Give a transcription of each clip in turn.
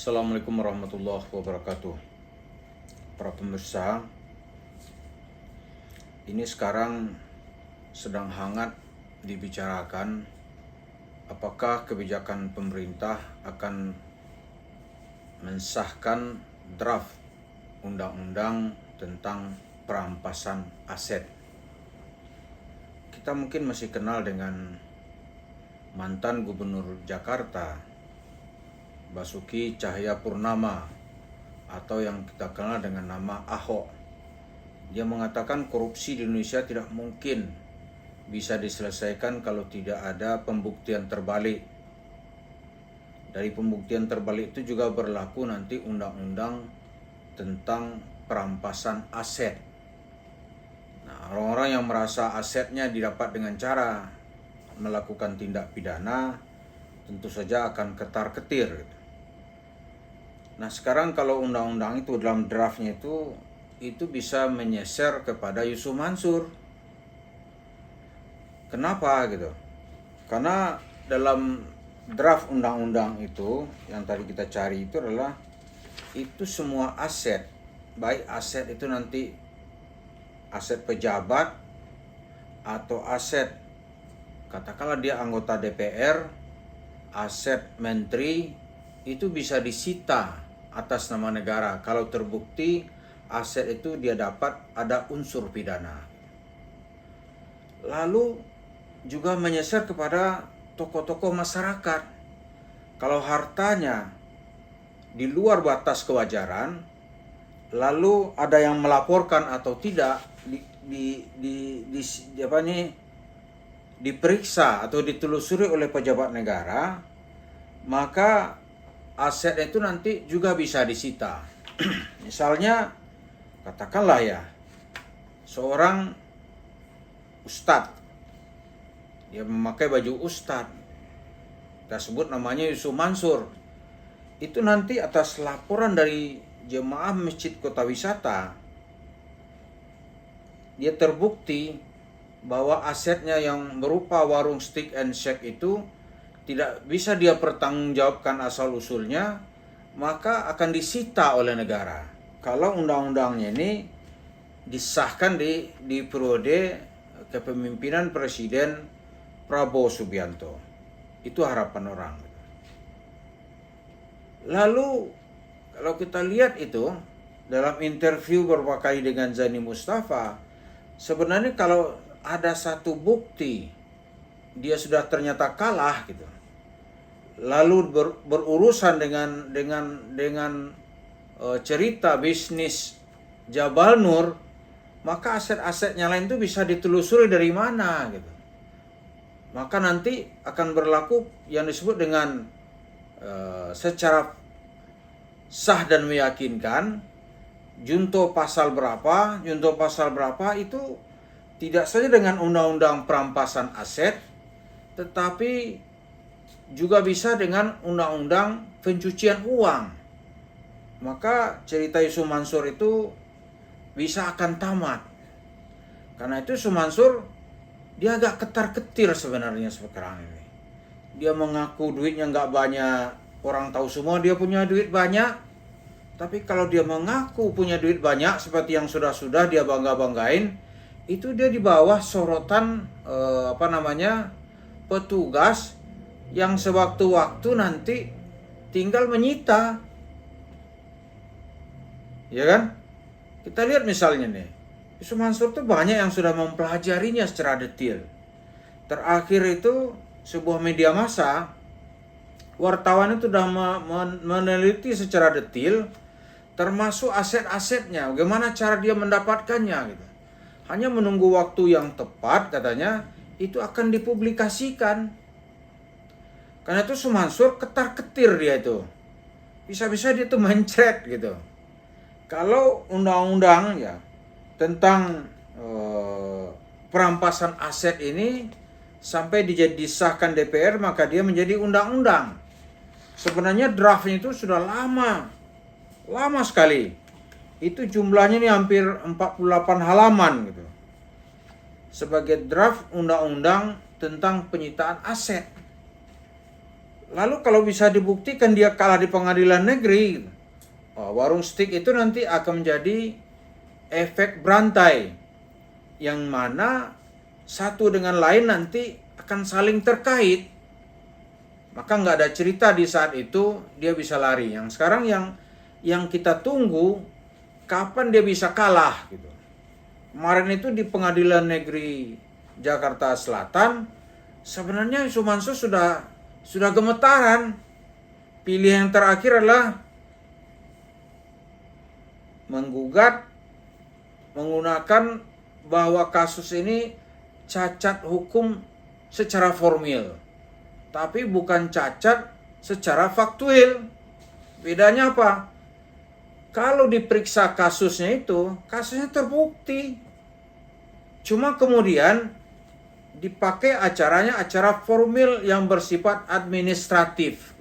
Assalamualaikum warahmatullahi wabarakatuh. Para pemirsa, ini sekarang sedang hangat dibicarakan apakah kebijakan pemerintah akan mensahkan draft undang-undang tentang perampasan aset. Kita mungkin masih kenal dengan mantan Gubernur Jakarta Basuki Cahayapurnama atau yang kita kenal dengan nama Ahok. Dia mengatakan korupsi di Indonesia tidak mungkin bisa diselesaikan kalau tidak ada pembuktian terbalik. Dari pembuktian terbalik itu juga berlaku nanti undang-undang tentang perampasan aset. Nah, orang-orang yang merasa asetnya didapat dengan cara melakukan tindak pidana tentu saja akan ketar-ketir. Nah, sekarang kalau undang-undang itu dalam draftnya itu bisa menyeser kepada Yusuf Mansur. Kenapa gitu? Karena dalam draft undang-undang itu yang tadi kita cari itu adalah itu semua aset, baik aset itu nanti aset pejabat atau aset katakanlah dia anggota DPR, aset menteri itu bisa disita atas nama negara kalau terbukti aset itu dia dapat ada unsur pidana. Lalu juga menyeser kepada tokoh-tokoh masyarakat. Kalau hartanya di luar batas kewajaran, lalu ada yang melaporkan atau tidak diperiksa atau ditelusuri oleh pejabat negara, maka aset itu nanti juga bisa disita. Misalnya, katakanlah ya, seorang ustadz, dia memakai baju ustadz, kita sebut namanya Yusuf Mansur, itu nanti atas laporan dari jemaah Masjid Kota Wisata, dia terbukti bahwa asetnya yang berupa warung steak and shake itu tidak bisa dia pertanggungjawabkan asal-usulnya, maka akan disita oleh negara. Kalau undang-undangnya ini disahkan di periode kepemimpinan Presiden Prabowo Subianto. Itu harapan orang. Lalu kalau kita lihat itu dalam interview beberapa kali dengan Zani Mustafa, sebenarnya kalau ada satu bukti dia sudah ternyata kalah gitu, lalu berurusan dengan cerita bisnis Jabal Nur, maka aset-asetnya lain itu bisa ditelusuri dari mana gitu. Maka nanti akan berlaku yang disebut dengan secara sah dan meyakinkan junto pasal berapa itu tidak saja dengan undang-undang perampasan aset, tetapi juga bisa dengan undang-undang pencucian uang. Maka cerita Yusuf Mansur itu bisa akan tamat. Karena itu Yusuf Mansur dia agak ketar-ketir sebenarnya sekarang ini. Dia mengaku duitnya nggak banyak, orang tahu semua dia punya duit banyak. Tapi kalau dia mengaku punya duit banyak seperti yang sudah-sudah dia bangga-banggain, itu dia di bawah sorotan petugas yang sewaktu-waktu nanti tinggal menyita. Ya kan? Kita lihat misalnya nih, Yusuf Mansur tuh banyak yang sudah mempelajarinya secara detail. Terakhir itu sebuah media massa, wartawan itu sudah meneliti secara detail, termasuk aset-asetnya, bagaimana cara dia mendapatkannya gitu. Hanya menunggu waktu yang tepat katanya, itu akan dipublikasikan. Karena itu Yusuf Mansur ketar-ketir dia itu. Bisa-bisa dia tuh mencret gitu. Kalau undang-undang ya tentang perampasan aset ini sampai disahkan DPR, maka dia menjadi undang-undang. Sebenarnya draftnya itu sudah lama sekali. Itu jumlahnya ini hampir 48 halaman gitu. Sebagai draft undang-undang tentang penyitaan aset. Lalu kalau bisa dibuktikan dia kalah di pengadilan negeri, warung stik itu nanti akan menjadi efek berantai, yang mana satu dengan lain nanti akan saling terkait. Maka nggak ada cerita di saat itu dia bisa lari. Yang sekarang yang kita tunggu kapan dia bisa kalah gitu. Kemarin itu di Pengadilan Negeri Jakarta Selatan sebenarnya Yusuf Mansur sudah gemetaran. Pilihan yang terakhir adalah menggugat menggunakan bahwa kasus ini cacat hukum secara formil, tapi bukan cacat secara faktual. Bedanya apa? Kalau diperiksa kasusnya kasusnya terbukti. Cuma kemudian dipakai acara formil yang bersifat administratif.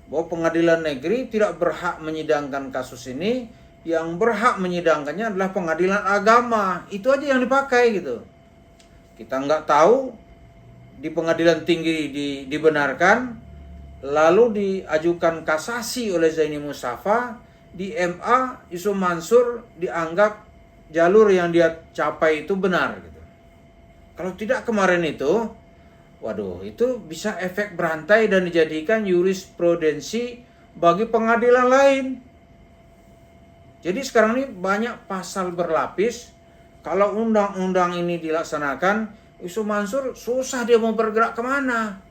Bahwa pengadilan negeri tidak berhak menyidangkan kasus ini, yang berhak menyidangkannya adalah pengadilan agama. Itu aja yang dipakai gitu. Kita nggak tahu di pengadilan tinggi dibenarkan, lalu diajukan kasasi oleh Zaini Mustafa, di MA Yusuf Mansur dianggap jalur yang dia capai itu benar gitu. Kalau tidak kemarin itu, waduh, itu bisa efek berantai dan dijadikan jurisprudensi bagi pengadilan lain. Jadi sekarang ini banyak pasal berlapis. Kalau undang-undang ini dilaksanakan, Yusuf Mansur susah dia mau bergerak kemana.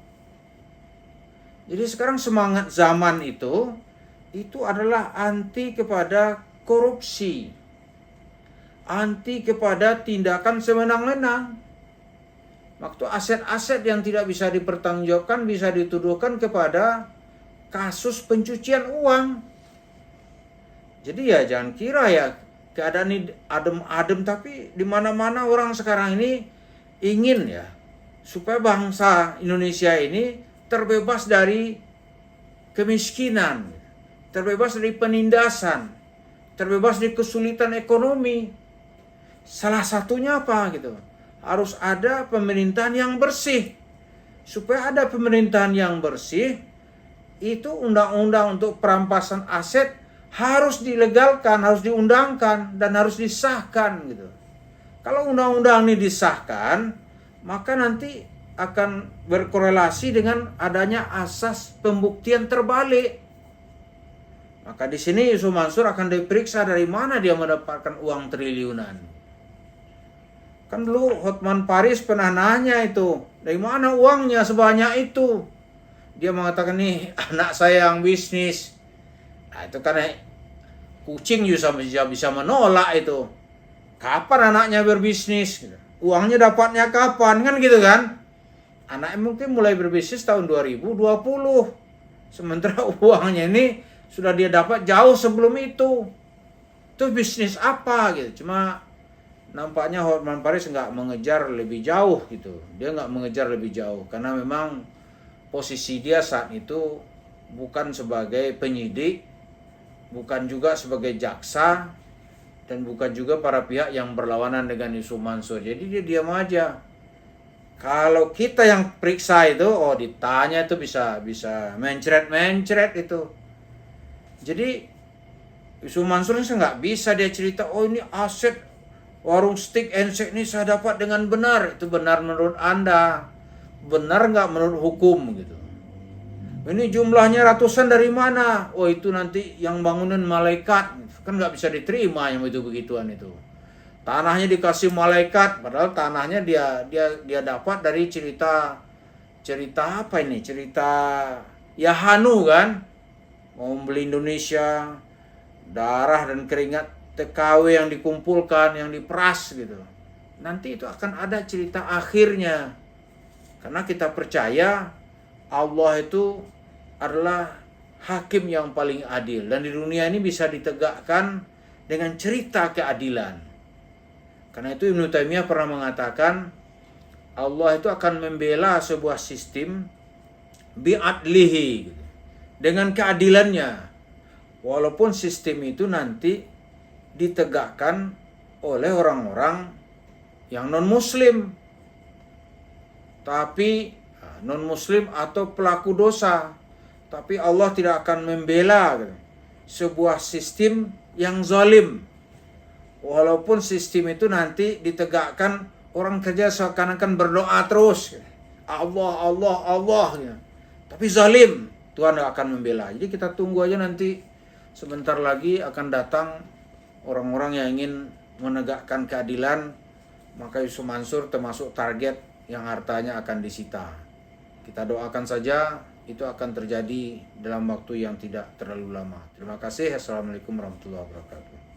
Jadi sekarang semangat zaman itu adalah anti kepada korupsi, anti kepada tindakan sewenang-wenang. Waktu aset-aset yang tidak bisa dipertanggungjawabkan bisa dituduhkan kepada kasus pencucian uang. Jadi ya jangan kira ya keadaan ini adem-adem, tapi di mana-mana orang sekarang ini ingin ya supaya bangsa Indonesia ini terbebas dari kemiskinan, terbebas dari penindasan, terbebas dari kesulitan ekonomi. Salah satunya apa gitu? Harus ada pemerintahan yang bersih. Supaya ada pemerintahan yang bersih, itu undang-undang untuk perampasan aset harus dilegalkan, harus diundangkan, dan harus disahkan gitu. Kalau undang-undang ini disahkan, maka nanti akan berkorelasi dengan adanya asas pembuktian terbalik. Maka di sini Yusuf Mansur akan diperiksa dari mana dia mendapatkan uang triliunan. Kan dulu Hotman Paris pernah nanya itu, dari mana uangnya sebanyak itu? Dia mengatakan nih anak saya yang bisnis. Nah itu kan kucing juga bisa menolak itu. Kapan anaknya berbisnis? Uangnya dapatnya kapan? Kan gitu kan? Anaknya mungkin mulai berbisnis tahun 2020. Sementara uangnya ini sudah dia dapat jauh sebelum itu. Itu bisnis apa gitu. Cuma nampaknya Hotman Paris nggak mengejar lebih jauh gitu. Dia nggak mengejar lebih jauh. Karena memang posisi dia saat itu bukan sebagai penyidik, bukan juga sebagai jaksa, dan bukan juga para pihak yang berlawanan dengan Yusuf Mansur. Jadi dia diam aja. Kalau kita yang periksa itu, ditanya itu bisa mencret itu. Jadi Yusuf Mansur nggak bisa dia cerita, ini aset warung steak and shake ini saya dapat dengan benar. Itu benar menurut Anda? Benar nggak menurut hukum gitu? Ini jumlahnya ratusan dari mana? Itu nanti yang bangunan malaikat. Kan nggak bisa diterima yang itu begituan itu. Tanahnya dikasih malaikat, padahal tanahnya dia dapat dari cerita apa ini? Cerita Yahanu kan? Mau beli Indonesia, darah dan keringat TKW yang dikumpulkan, yang diperas gitu. Nanti itu akan ada cerita akhirnya. Karena kita percaya Allah itu adalah hakim yang paling adil. Dan di dunia ini bisa ditegakkan dengan cerita keadilan. Karena itu Ibnu Taimiyah pernah mengatakan, Allah itu akan membela sebuah sistem bi'adlihi, dengan keadilannya. Walaupun sistem itu nanti ditegakkan oleh orang-orang yang non-muslim. Tapi non-muslim atau pelaku dosa. Tapi Allah tidak akan membela sebuah sistem yang zalim. Walaupun sistem itu nanti ditegakkan, orang kerja seakan-akan berdoa terus. Allah, Allah, Allah. Tapi zalim, Tuhan akan membela. Jadi kita tunggu aja, nanti sebentar lagi akan datang orang-orang yang ingin menegakkan keadilan. Maka Yusuf Mansur termasuk target yang hartanya akan disita. Kita doakan saja itu akan terjadi dalam waktu yang tidak terlalu lama. Terima kasih. Assalamualaikum warahmatullahi wabarakatuh.